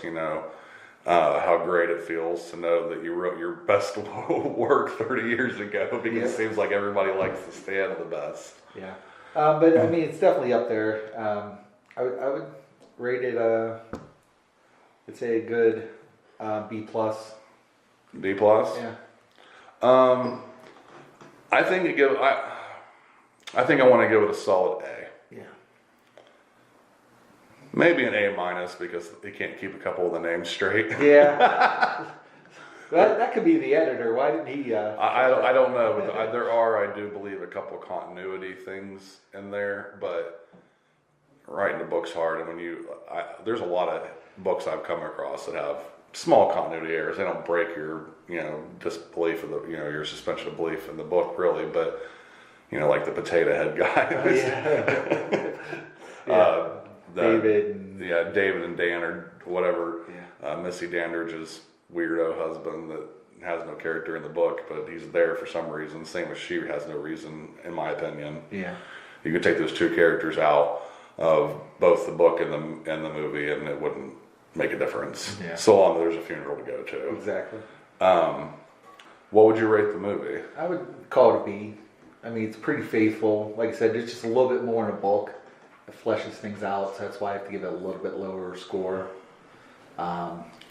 S3: how great it feels to know that you wrote your best work 30 years ago, because it seems like everybody likes The Stand the best.
S2: Yeah. But I mean, it's definitely up there. I would rate it, I'd say a good B+.
S3: B+? Yeah. I think I want to give it a solid A. Yeah. Maybe an A- because he can't keep a couple of the names straight.
S2: Yeah. That could be the editor. Why didn't he?
S3: I don't know. But there are, I do believe, a couple continuity things in there. But writing a book's hard, and there's a lot of books I've come across that have small continuity errors. They don't break your disbelief of your suspension of belief in the book, really. But like the potato head guy. David and Dan or whatever.
S2: Yeah.
S3: Missy Dandridge's weirdo husband that has no character in the book, but he's there for some reason. Same as she has no reason, in my opinion.
S2: Yeah.
S3: You could take those two characters out of both the book and the movie, and it wouldn't make a difference.
S2: Yeah.
S3: So long as there's a funeral to go to.
S2: Exactly.
S3: What would you rate the movie?
S2: I would call it a B. I mean, it's pretty faithful. Like I said, it's just a little bit more in a book. It fleshes things out, so that's why I have to give it a little bit lower score,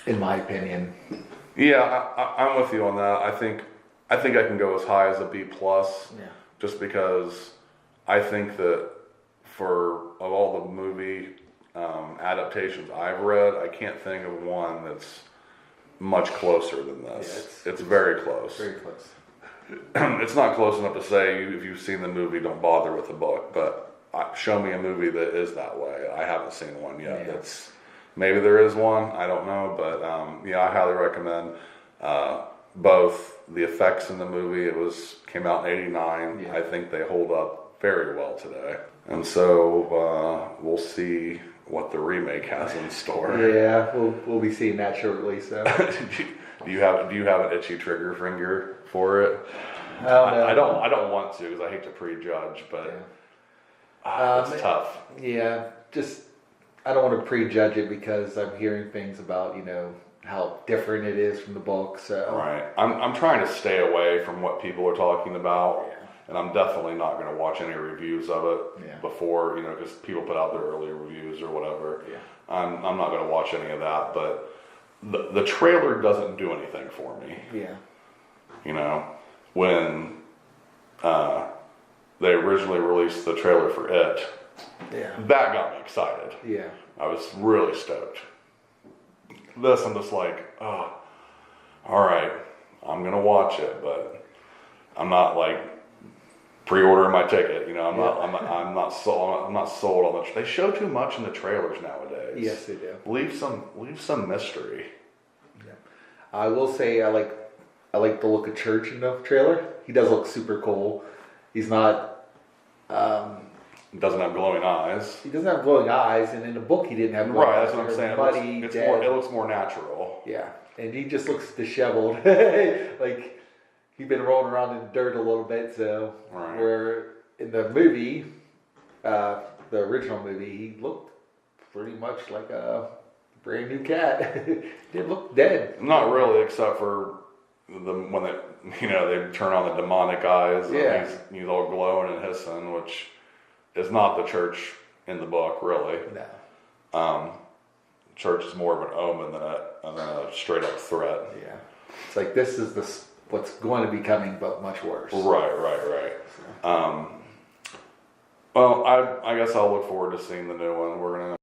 S2: in my opinion.
S3: Yeah, I'm with you on that. I think I can go as high as a B plus.
S2: Yeah.
S3: Just because I think that of all the movie adaptations I've read, I can't think of one that's much closer than this. Yeah, it's very close.
S2: Very close.
S3: It's not close enough to say if you've seen the movie, don't bother with the book. But show me a movie that is that way. I haven't seen one yet.
S2: Yeah.
S3: Maybe there is one. I don't know. But I highly recommend both the effects in the movie. Came out in '89.
S2: Yeah.
S3: I think they hold up very well today. And so we'll see what the remake has in store.
S2: Yeah, we'll be seeing that shortly. So,
S3: do you have an itchy trigger finger for it? I don't want to because I hate to prejudge, but it's tough.
S2: Yeah, I don't want to prejudge it because I'm hearing things about how different it is from the book. So
S3: right, I'm trying to stay away from what people are talking about. Yeah. And I'm definitely not going to watch any reviews of it before, because people put out their early reviews or whatever. Yeah. I'm not going to watch any of that, but the trailer doesn't do anything for me.
S2: Yeah.
S3: When they originally released the trailer for It, that got me excited.
S2: Yeah.
S3: I was really stoked. This, I'm just like, oh, all right, I'm going to watch it, but I'm not like pre-ordering my ticket. I'm not sold on it. They show too much in the trailers nowadays.
S2: Yes, they do.
S3: Leave some mystery.
S2: Yeah. I will say I like the look of Church in the trailer. He does look super cool. He's not.
S3: Doesn't have glowing eyes.
S2: He doesn't have glowing eyes, and in the book he didn't have glowing eyes.
S3: Right, that's what I'm saying. It looks more natural.
S2: Yeah, and he just looks disheveled, like he'd been rolling around in the dirt a little bit. So where in the movie, the original movie, he looked pretty much like a brand new cat. Didn't look dead.
S3: Not really, except for when they turn on the demonic eyes.
S2: Yeah,
S3: and he's all glowing and hissing, which is not the Church in the book, really.
S2: No.
S3: Church is more of an omen than a straight up threat.
S2: Yeah, it's like this is what's going to be coming, but much worse.
S3: Right. So. Well, I guess I'll look forward to seeing the new one. We're gonna